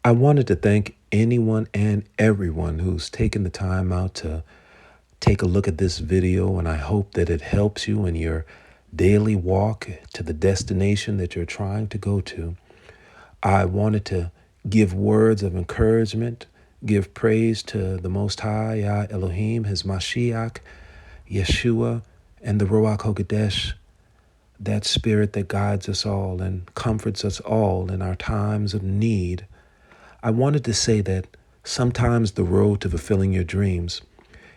I wanted to thank anyone and everyone who's taken the time out to take a look at this video, and I hope that it helps you in your daily walk to the destination that you're trying to go to. I wanted to give words of encouragement, give praise to the Most High, E.R Elohim, His Mashiach, Yeshua, and the Ruach HaKodesh, that spirit that guides us all and comforts us all in our times of need. I wanted to say that sometimes the road to fulfilling your dreams,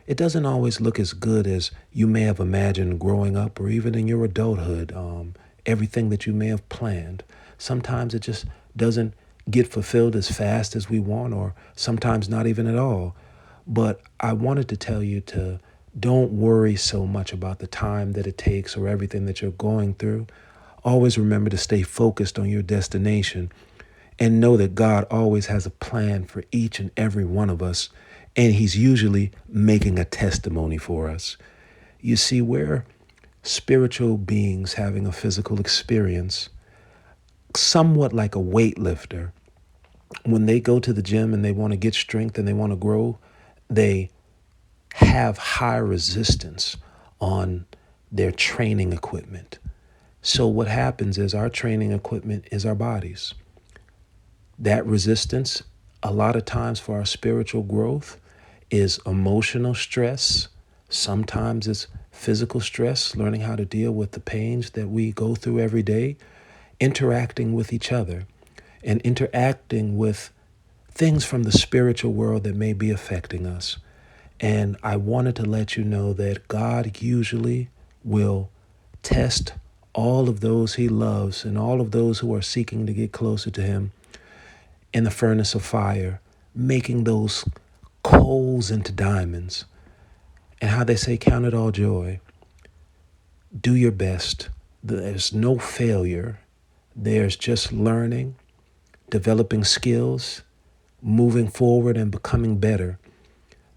it doesn't always look as good as you may have imagined growing up or even in your adulthood, everything that you may have planned. Sometimes it just doesn't get fulfilled as fast as we want, or sometimes not even at all. But I wanted to tell you to don't worry so much about the time that it takes or everything that you're going through. Always remember to stay focused on your destination and know that God always has a plan for each and every one of us, and He's usually making a testimony for us. You see, we're spiritual beings having a physical experience, somewhat like a weightlifter. When they go to the gym and they want to get strength and they want to grow, they have high resistance on their training equipment. So what happens is our training equipment is our bodies. That resistance, a lot of times for our spiritual growth, is emotional stress. Sometimes it's physical stress, learning how to deal with the pains that we go through every day, interacting with each other, and interacting with things from the spiritual world that may be affecting us. And I wanted to let you know that God usually will test all of those He loves and all of those who are seeking to get closer to Him in the furnace of fire, making those coals into diamonds. And how they say, count it all joy. Do your best. There's no failure. There's just learning, developing skills, moving forward and becoming better.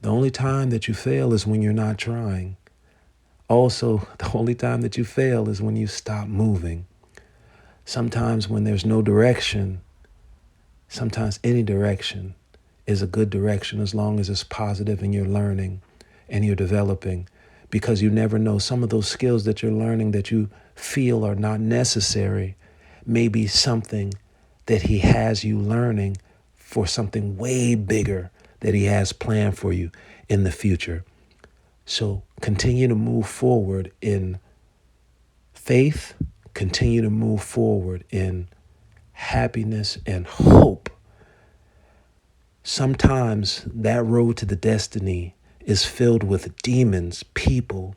The only time that you fail is when you're not trying. Also, the only time that you fail is when you stop moving. Sometimes when there's no direction, sometimes any direction is a good direction as long as it's positive and you're learning and you're developing, because you never know. Some of those skills that you're learning that you feel are not necessary may be something that He has you learning for something way bigger that He has planned for you in the future. So continue to move forward in faith, continue to move forward in happiness and hope. Sometimes that road to the destiny is filled with demons, people,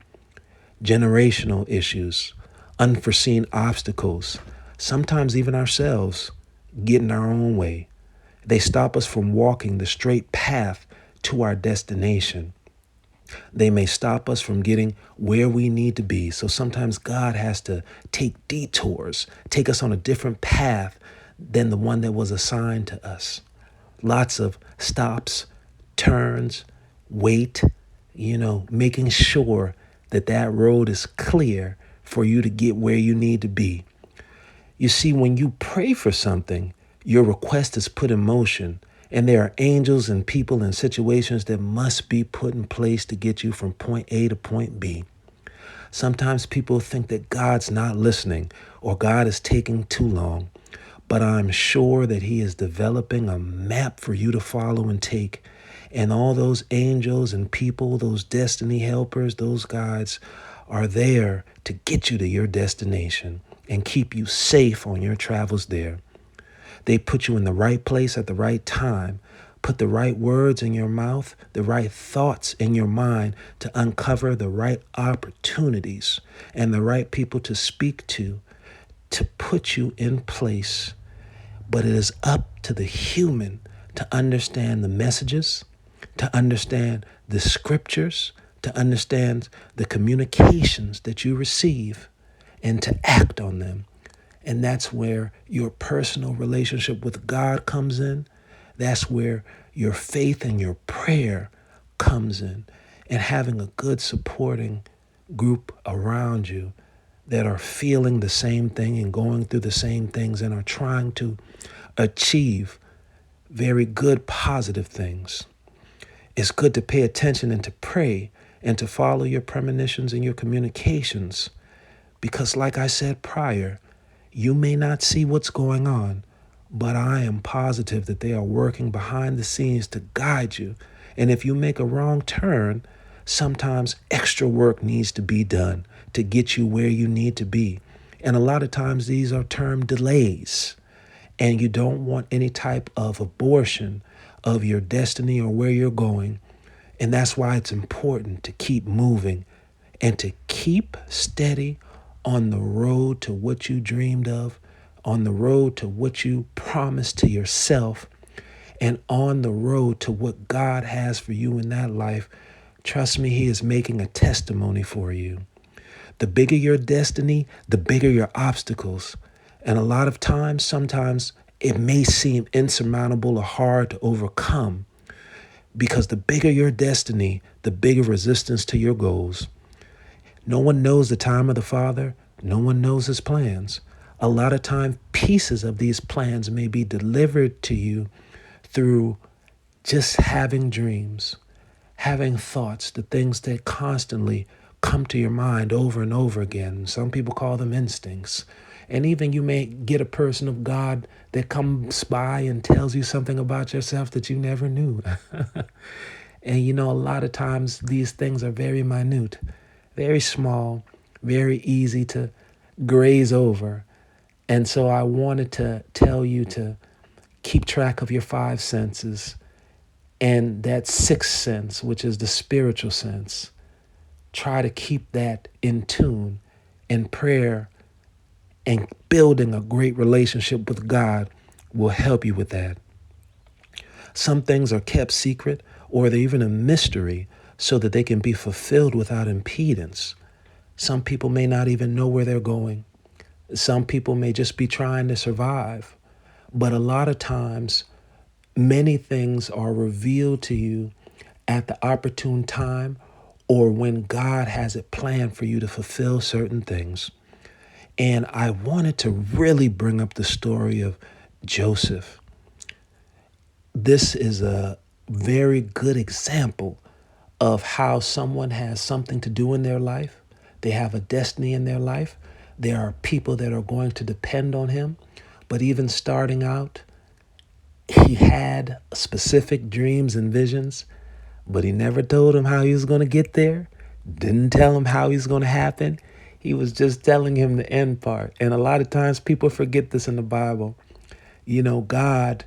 generational issues, unforeseen obstacles, sometimes even ourselves get in our own way. They stop us from walking the straight path to our destination. They may stop us from getting where we need to be. So sometimes God has to take detours, take us on a different path than the one that was assigned to us. Lots of stops, turns, wait, making sure that that road is clear for you to get where you need to be. You see, when you pray for something, your request is put in motion, and there are angels and people and situations that must be put in place to get you from point A to point B. Sometimes people think that God's not listening or God is taking too long, but I'm sure that He is developing a map for you to follow and take. And all those angels and people, those destiny helpers, those guides are there to get you to your destination and keep you safe on your travels there. They put you in the right place at the right time, put the right words in your mouth, the right thoughts in your mind to uncover the right opportunities and the right people to speak to put you in place. But it is up to the human to understand the messages, to understand the scriptures, to understand the communications that you receive, and to act on them. And that's where your personal relationship with God comes in. That's where your faith and your prayer comes in. And having a good supporting group around you that are feeling the same thing and going through the same things and are trying to achieve very good, positive things. It's good to pay attention and to pray and to follow your premonitions and your communications. Because, like I said prior, you may not see what's going on, but I am positive that they are working behind the scenes to guide you. And if you make a wrong turn, sometimes extra work needs to be done to get you where you need to be. And a lot of times these are termed delays. And you don't want any type of abortion of your destiny or where you're going. And that's why it's important to keep moving and to keep steady on the road to what you dreamed of, on the road to what you promised to yourself, and on the road to what God has for you in that life. Trust me, He is making a testimony for you. The bigger your destiny, the bigger your obstacles. And a lot of times, sometimes it may seem insurmountable or hard to overcome, because the bigger your destiny, the bigger resistance to your goals. No one knows the time of the Father. No one knows His plans. A lot of time, pieces of these plans may be delivered to you through just having dreams, having thoughts, the things that constantly come to your mind over and over again. Some people call them instincts. And even you may get a person of God that comes by and tells you something about yourself that you never knew. And a lot of times these things are very minute, very small, very easy to graze over. And so I wanted to tell you to keep track of your five senses, and that sixth sense, which is the spiritual sense. Try to keep that in tune, in prayer, and building a great relationship with God will help you with that. Some things are kept secret, or they're even a mystery so that they can be fulfilled without impedance. Some people may not even know where they're going. Some people may just be trying to survive. But a lot of times, many things are revealed to you at the opportune time, or when God has it planned for you to fulfill certain things. And I wanted to really bring up the story of Joseph. This is a very good example of how someone has something to do in their life. They have a destiny in their life. There are people that are going to depend on him. But even starting out, he had specific dreams and visions, but he never told him how he was going to get there. Didn't tell him how he's going to happen. He was just telling him the end part. And a lot of times people forget this in the Bible. God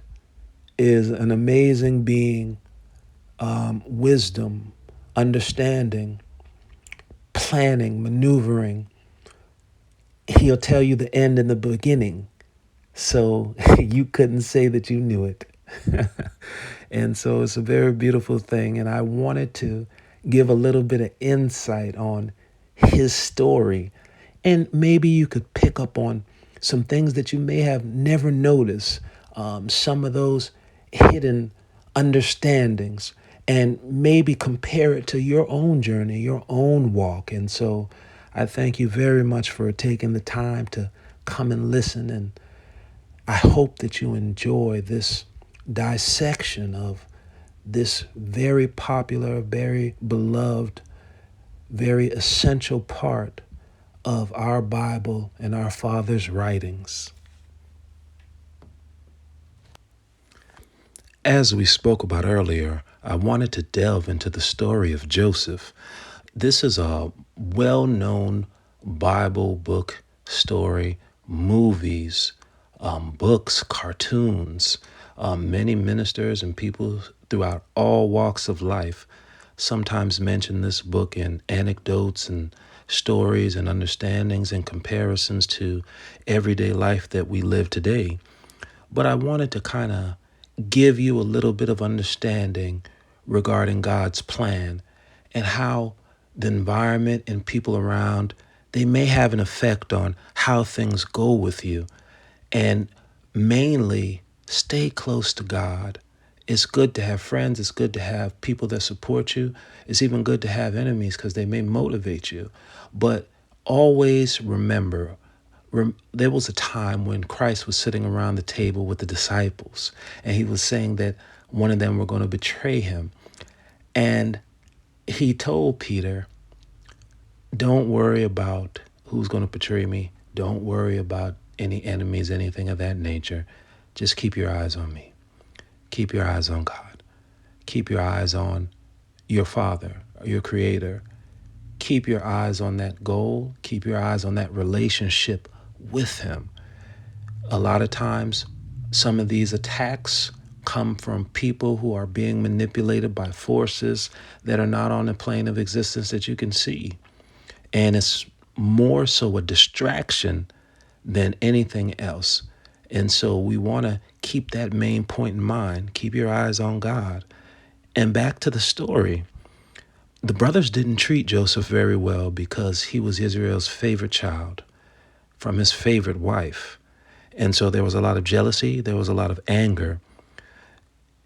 is an amazing being, wisdom, understanding, planning, maneuvering. He'll tell you the end and the beginning. So you couldn't say that you knew it. And so it's a very beautiful thing. And I wanted to give a little bit of insight on his story. And maybe you could pick up on some things that you may have never noticed, some of those hidden understandings, and maybe compare it to your own journey, your own walk. And so I thank you very much for taking the time to come and listen. And I hope that you enjoy this dissection of this very popular, very beloved, very essential part of our Bible and our Father's writings. As we spoke about earlier, I wanted to delve into the story of Joseph. This is a well-known Bible book story, movies, books, cartoons. Many ministers and people throughout all walks of life sometimes mention this book in anecdotes and stories and understandings and comparisons to everyday life that we live today. But I wanted to kind of give you a little bit of understanding regarding God's plan and how the environment and people around, they may have an effect on how things go with you. And mainly, stay close to God. It's good to have friends. It's good to have people that support you. It's even good to have enemies because they may motivate you. But always remember, There was a time when Christ was sitting around the table with the disciples, and he was saying that one of them were going to betray him. And he told Peter, don't worry about who's going to betray me. Don't worry about any enemies, anything of that nature. Just keep your eyes on me. Keep your eyes on God. Keep your eyes on your Father, your Creator. Keep your eyes on that goal. Keep your eyes on that relationship with Him. A lot of times, some of these attacks come from people who are being manipulated by forces that are not on the plane of existence that you can see. And it's more so a distraction than anything else. And so we want to keep that main point in mind. Keep your eyes on God. And back to the story. The brothers didn't treat Joseph very well because he was Israel's favorite child from his favorite wife. And so there was a lot of jealousy. There was a lot of anger.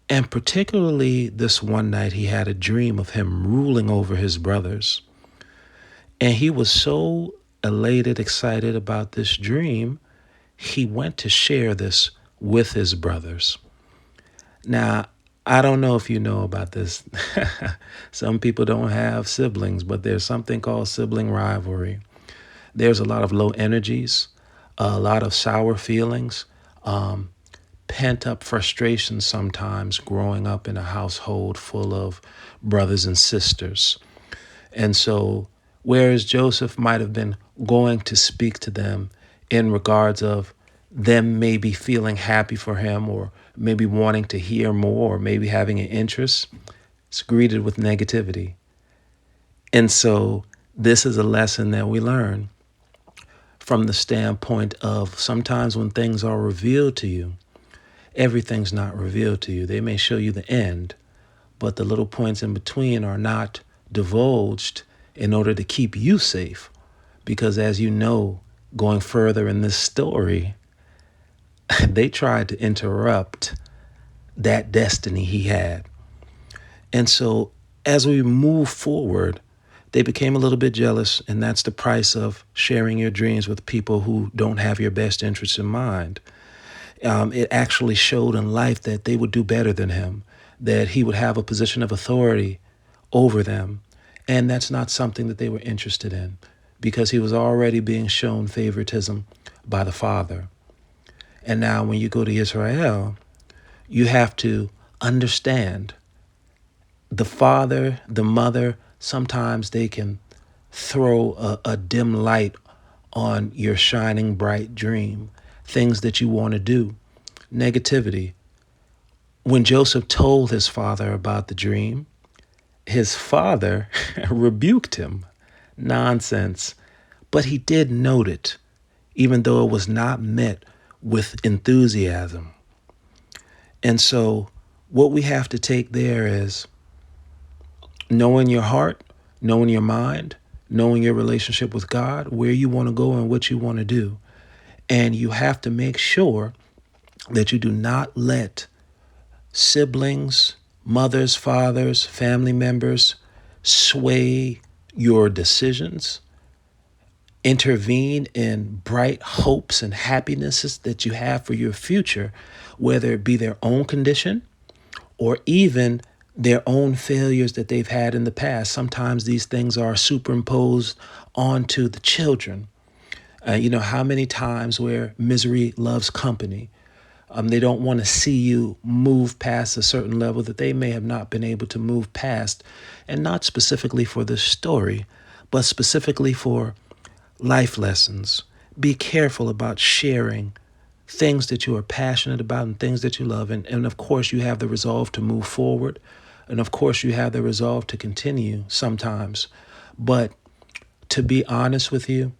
And particularly this one night, he had a dream of him ruling over his brothers. And he was so elated, excited about this dream, he went to share this with his brothers. Now, I don't know if you know about this. Some people don't have siblings, but there's something called sibling rivalry. There's a lot of low energies, a lot of sour feelings, pent up frustration sometimes growing up in a household full of brothers and sisters. And so, whereas Joseph might have been going to speak to them in regards of them maybe feeling happy for him or maybe wanting to hear more or maybe having an interest, it's greeted with negativity. And so this is a lesson that we learn from the standpoint of sometimes when things are revealed to you, everything's not revealed to you. They may show you the end, but the little points in between are not divulged in order to keep you safe. Because as you know, going further in this story, they tried to interrupt that destiny he had. And so as we move forward, they became a little bit jealous, and that's the price of sharing your dreams with people who don't have your best interests in mind. It actually showed in life that they would do better than him, that he would have a position of authority over them. And that's not something that they were interested in because he was already being shown favoritism by the Father. And now when you go to Yisreal, you have to understand the father, the mother, sometimes they can throw a dim light on your shining bright dream, things that you want to do, negativity. When Joseph told his father about the dream, his father rebuked him. Nonsense. But he did note it, even though it was not met with enthusiasm. And so what we have to take there is knowing your heart, knowing your mind, knowing your relationship with God, where you want to go and what you want to do. And you have to make sure that you do not let siblings, mothers, fathers, family members sway your decisions, intervene in bright hopes and happinesses that you have for your future, whether it be their own condition or even their own failures that they've had in the past. Sometimes these things are superimposed onto the children. How many times where misery loves company? They don't want to see you move past a certain level that they may have not been able to move past, and not specifically for this story, but specifically for life lessons. Be careful about sharing things that you are passionate about and things that you love. And of course, you have the resolve to move forward. And of course, you have the resolve to continue sometimes. But to be honest with you,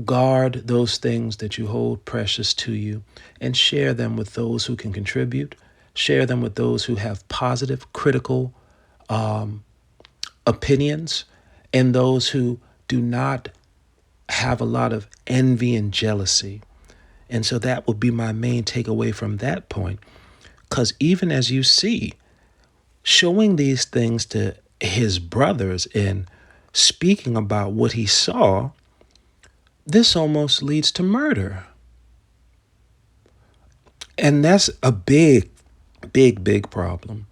guard those things that you hold precious to you and share them with those who can contribute. Share them with those who have positive, critical opinions and those who do not have a lot of envy and jealousy. And so that would be my main takeaway from that point. Because even as you see, showing these things to his brothers and speaking about what he saw this almost leads to murder. And that's a big, big, big problem,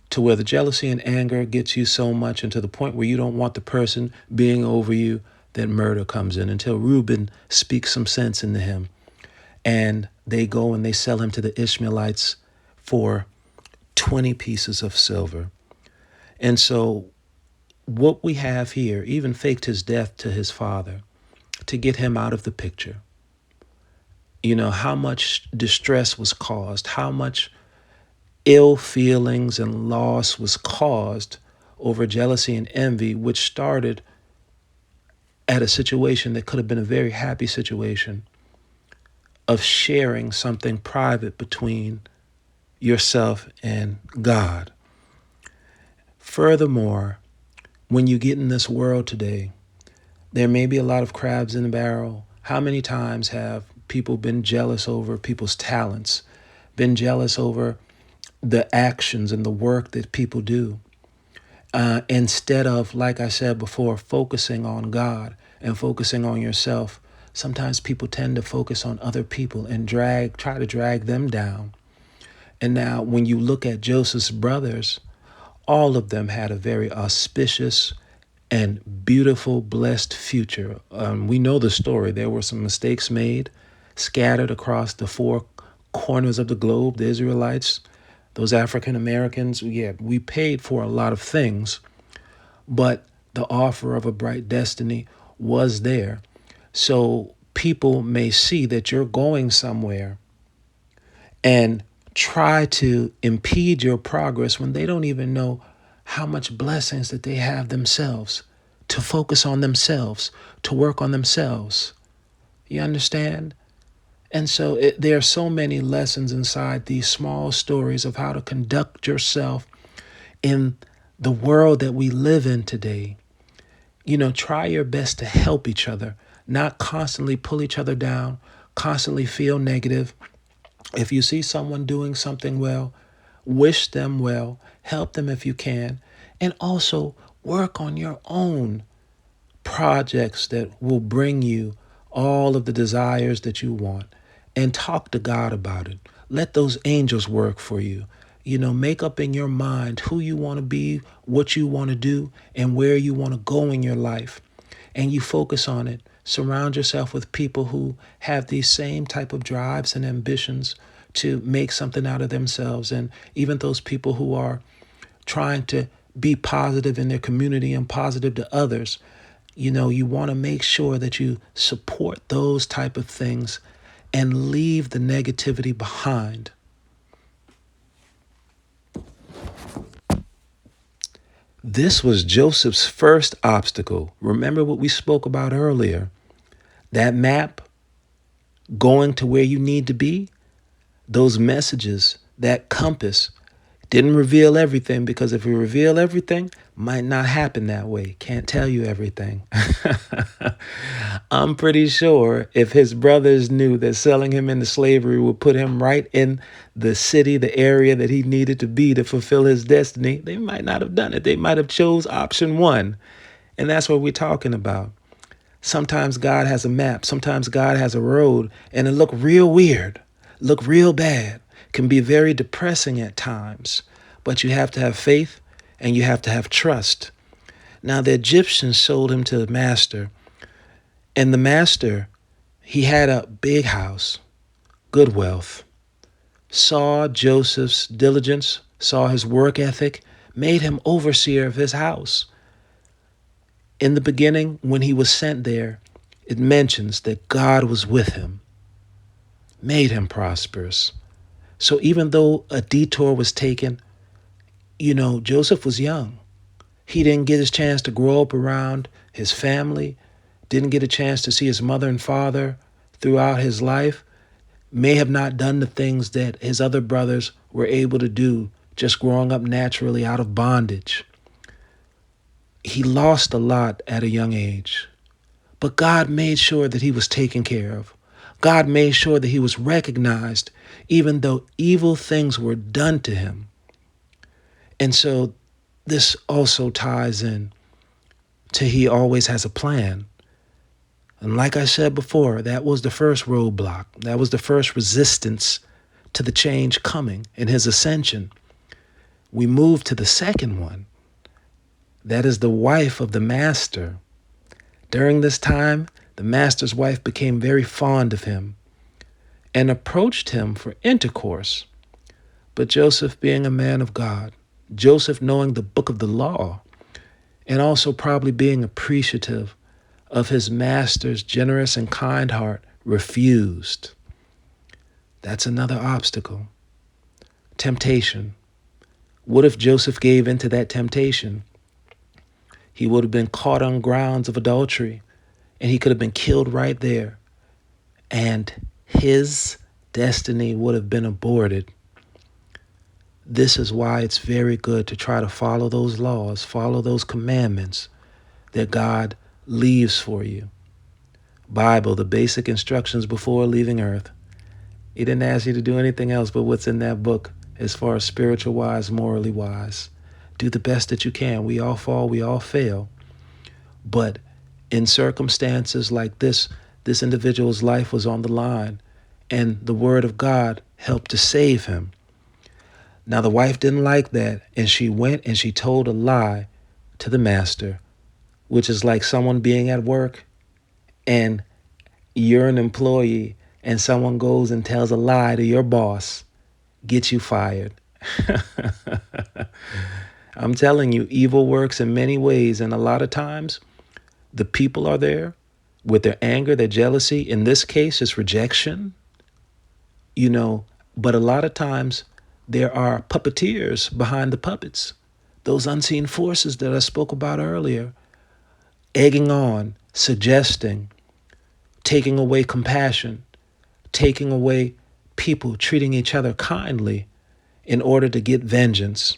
to where the jealousy and anger gets you so much, and to the point where you don't want the person being over you, that murder comes in, until Reuben speaks some sense into him. And they go and they sell him to the Ishmaelites for 20 pieces of silver. And so what we have here, even faked his death to his father to get him out of the picture. You know, how much distress was caused, how much ill feelings and loss was caused over jealousy and envy, which started at a situation that could have been a very happy situation of sharing something private between yourself and God. Furthermore, when you get in this world today, there may be a lot of crabs in the barrel. How many times have people been jealous over people's talents, been jealous over the actions and the work that people do? Instead of, like I said before, focusing on God and focusing on yourself, sometimes people tend to focus on other people and try to drag them down. And now when you look at Joseph's brothers, all of them had a very auspicious and beautiful, blessed future. We know the story. There were some mistakes made, scattered across the four corners of the globe. The Israelites, those African Americans, yeah, we paid for a lot of things, but the offer of a bright destiny was there. So people may see that you're going somewhere and try to impede your progress when they don't even know how much blessings that they have themselves, to focus on themselves, to work on themselves. You understand? And so there are so many lessons inside these small stories of how to conduct yourself in the world that we live in today. You know, try your best to help each other, not constantly pull each other down, constantly feel negative. If you see someone doing something well, wish them well, help them if you can, and also work on your own projects that will bring you all of the desires that you want, and talk to God about it. Let those angels work for you. You know, make up in your mind who you want to be, what you want to do, and where you want to go in your life. And you focus on it. Surround yourself with people who have these same type of drives and ambitions to make something out of themselves. And even those people who are trying to be positive in their community and positive to others, you know, you want to make sure that you support those type of things and leave the negativity behind. This was Joseph's first obstacle. Remember what we spoke about earlier? That map going to where you need to be, those messages, that compass didn't reveal everything, because if we reveal everything, might not happen that way. Can't tell you everything. I'm pretty sure if his brothers knew that selling him into slavery would put him right in the city, the area that he needed to be to fulfill his destiny, they might not have done it. They might have chose option one. And that's what we're talking about. Sometimes God has a map. Sometimes God has a road, and it look real weird, look real bad, can be very depressing at times. But you have to have faith and you have to have trust. Now, the Egyptians sold him to the master, and the master, he had a big house, good wealth, saw Joseph's diligence, saw his work ethic, made him overseer of his house. In the beginning, when he was sent there, it mentions that God was with him, made him prosperous. So even though a detour was taken, you know, Joseph was young. He didn't get his chance to grow up around his family, didn't get a chance to see his mother and father throughout his life, may have not done the things that his other brothers were able to do just growing up naturally out of bondage. He lost a lot at a young age, but God made sure that he was taken care of. God made sure that he was recognized, even though evil things were done to him. And so this also ties in to he always has a plan. And like I said before, that was the first roadblock. That was the first resistance to the change coming in his ascension. We move to the second one. That is the wife of the master. During this time, the master's wife became very fond of him and approached him for intercourse. But Joseph, being a man of God, Joseph knowing the book of the law, and also probably being appreciative of his master's generous and kind heart, refused. That's another obstacle. Temptation. What if Joseph gave into that temptation? He would have been caught on grounds of adultery, and he could have been killed right there. And his destiny would have been aborted. This is why it's very good to try to follow those laws, follow those commandments that God leaves for you. Bible, the basic instructions before leaving earth. He didn't ask you to do anything else but what's in that book as far as spiritual wise, morally wise. Do the best that you can. We all fall, we all fail. But in circumstances like this individual's life was on the line, and the word of God helped to save him. Now the wife didn't like that, and she went and she told a lie to the master, which is like someone being at work and you're an employee and someone goes and tells a lie to your boss, gets you fired. I'm telling you, evil works in many ways, and a lot of times the people are there with their anger, their jealousy. In this case, it's rejection, but a lot of times there are puppeteers behind the puppets, those unseen forces that I spoke about earlier, egging on, suggesting, taking away compassion, taking away people treating each other kindly in order to get vengeance,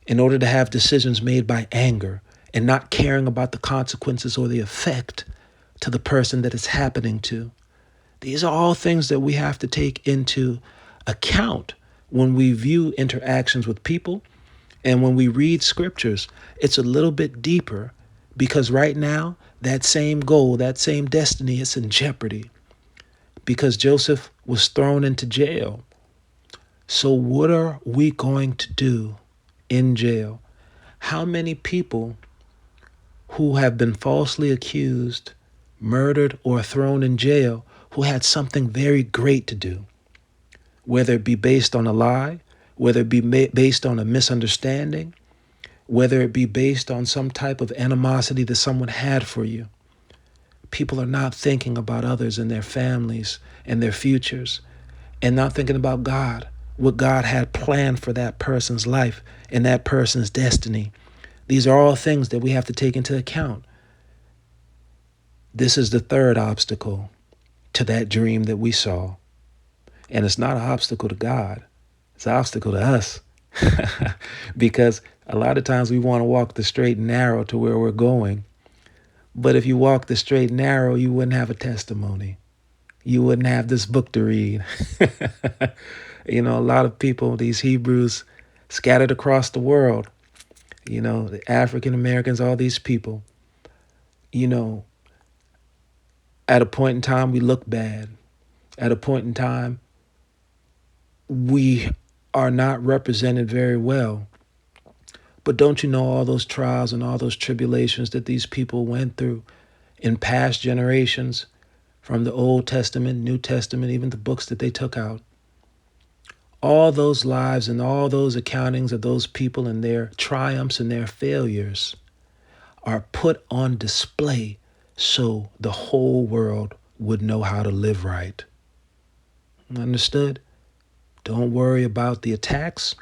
in order to have decisions made by anger and not caring about the consequences or the effect to the person that it's happening to. These are all things that we have to take into account when we view interactions with people and when we read scriptures. It's a little bit deeper because right now, that same goal, that same destiny is in jeopardy because Joseph was thrown into jail. So what are we going to do in jail? How many people who have been falsely accused, murdered, or thrown in jail who had something very great to do, whether it be based on a lie, whether it be based on a misunderstanding, whether it be based on some type of animosity that someone had for you. People are not thinking about others and their families and their futures and not thinking about God, what God had planned for that person's life and that person's destiny. These are all things that we have to take into account. This is the third obstacle to that dream that we saw. And it's not an obstacle to God. It's an obstacle to us. Because a lot of times we want to walk the straight and narrow to where we're going. But if you walk the straight and narrow, you wouldn't have a testimony. You wouldn't have this book to read. A lot of people, these Hebrews scattered across the world, the African Americans, all these people, at a point in time, we look bad. At a point in time, we are not represented very well. But don't you know all those trials and all those tribulations that these people went through in past generations, from the Old Testament, New Testament, even the books that they took out? All those lives and all those accountings of those people and their triumphs and their failures are put on display so the whole world would know how to live right. Understood? Don't worry about the attacks.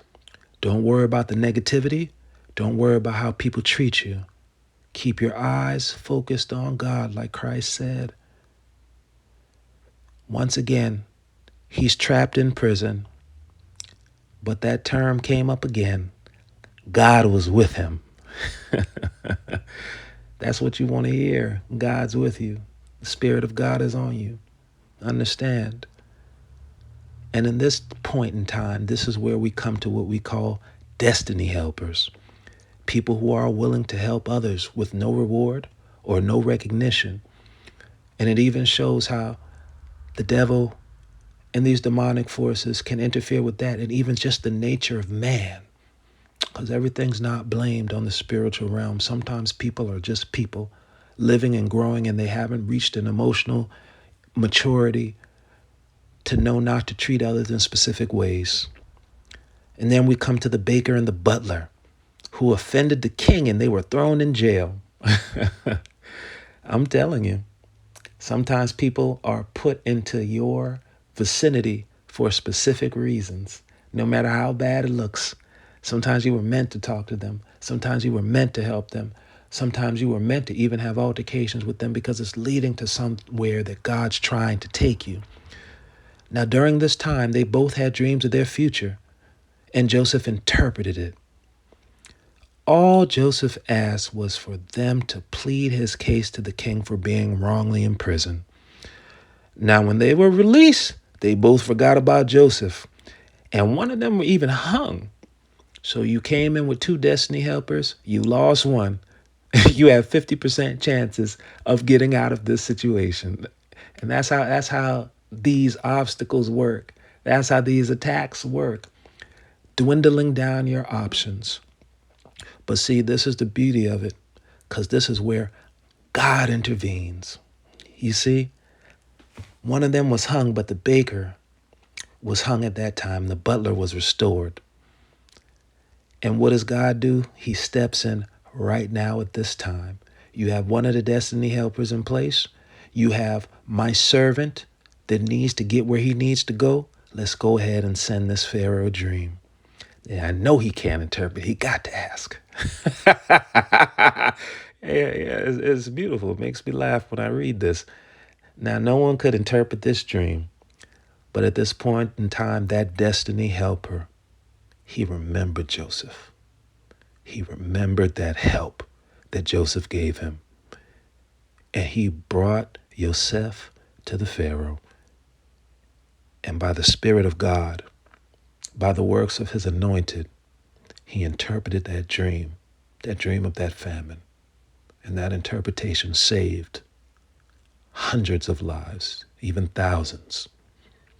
Don't worry about the negativity. Don't worry about how people treat you. Keep your eyes focused on God, like Christ said. Once again, he's trapped in prison. But that term came up again. God was with him. That's what you want to hear. God's with you. The Spirit of God is on you. Understand? And in this point in time, this is where we come to what we call destiny helpers. People who are willing to help others with no reward or no recognition. And it even shows how the devil and these demonic forces can interfere with that, and even just the nature of man, because everything's not blamed on the spiritual realm. Sometimes people are just people living and growing, and they haven't reached an emotional maturity to know not to treat others in specific ways. And then we come to the baker and the butler who offended the king, and they were thrown in jail. I'm telling you, sometimes people are put into your vicinity for specific reasons, no matter how bad it looks. Sometimes you were meant to talk to them. Sometimes you were meant to help them. Sometimes you were meant to even have altercations with them because it's leading to somewhere that God's trying to take you. Now, during this time, they both had dreams of their future, and Joseph interpreted it. All Joseph asked was for them to plead his case to the king for being wrongly imprisoned. Now, when they were released, they both forgot about Joseph, and one of them were even hung. So you came in with 2 destiny helpers, you lost one. You have 50% chances of getting out of this situation. And that's how these obstacles work. That's how these attacks work. Dwindling down your options. But see, this is the beauty of it, because this is where God intervenes. You see, one of them was hung, but the baker was hung at that time. The butler was restored. And what does God do? He steps in right now at this time. You have one of the destiny helpers in place. You have my servant that needs to get where he needs to go. Let's go ahead and send this Pharaoh a dream. Yeah, I know he can't interpret. He got to ask. It's beautiful. It makes me laugh when I read this. Now, no one could interpret this dream, but at this point in time, that destiny helper, he remembered Joseph. He remembered that help that Joseph gave him. And he brought Yosef to the Pharaoh. And by the Spirit of God, by the works of his anointed, he interpreted that dream of that famine. And that interpretation saved hundreds of lives, even thousands,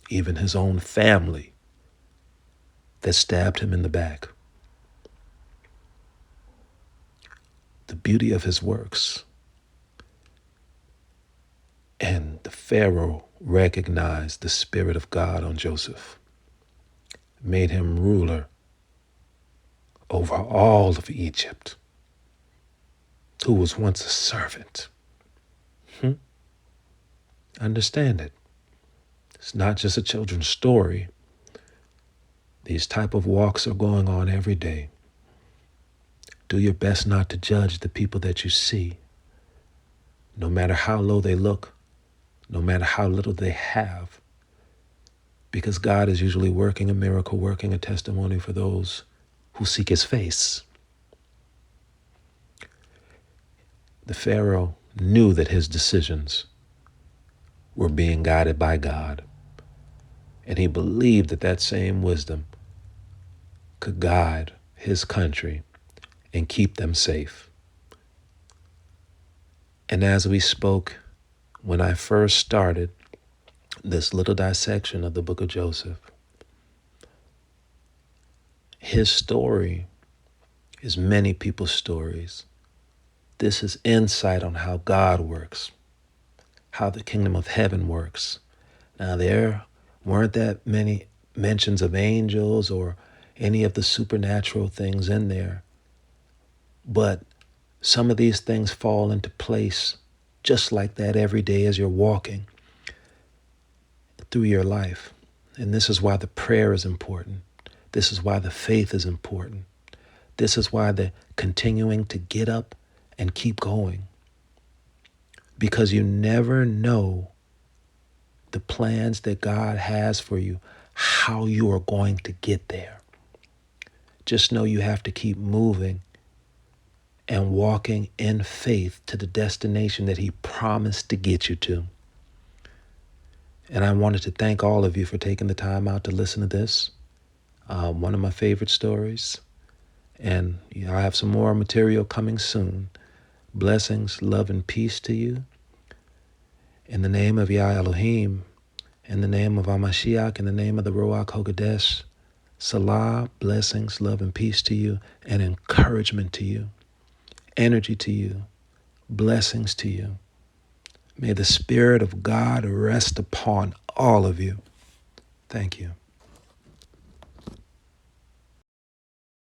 even his own family that stabbed him in the back. The beauty of his works. And the Pharaoh recognized the Spirit of God on Joseph, made him ruler over all of Egypt, who was once a servant. Understand it. It's not just a children's story. These type of walks are going on every day. Do your best not to judge the people that you see, no matter how low they look, no matter how little they have, because God is usually working a miracle, working a testimony for those who seek his face. The Pharaoh knew that his decisions were being guided by God, and he believed that that same wisdom could guide his country and keep them safe. And as we spoke, when I first started this little dissection of the book of Joseph, his story is many people's stories. This is insight on how God works, how the kingdom of heaven works. Now, there weren't that many mentions of angels or any of the supernatural things in there, but some of these things fall into place just like that every day as you're walking through your life. And this is why the prayer is important. This is why the faith is important. This is why the continuing to get up and keep going. Because you never know the plans that God has for you, how you are going to get there. Just know you have to keep moving and walking in faith to the destination that he promised to get you to. And I wanted to thank all of you for taking the time out to listen to this. One of my favorite stories. And I have some more material coming soon. Blessings, love, and peace to you. In the name of E.R Elohim, in the name of Amashiach, in the name of the Ruach HaKodesh, Salah, blessings, love, and peace to you, and encouragement to you, energy to you, blessings to you. May the Spirit of God rest upon all of you. Thank you.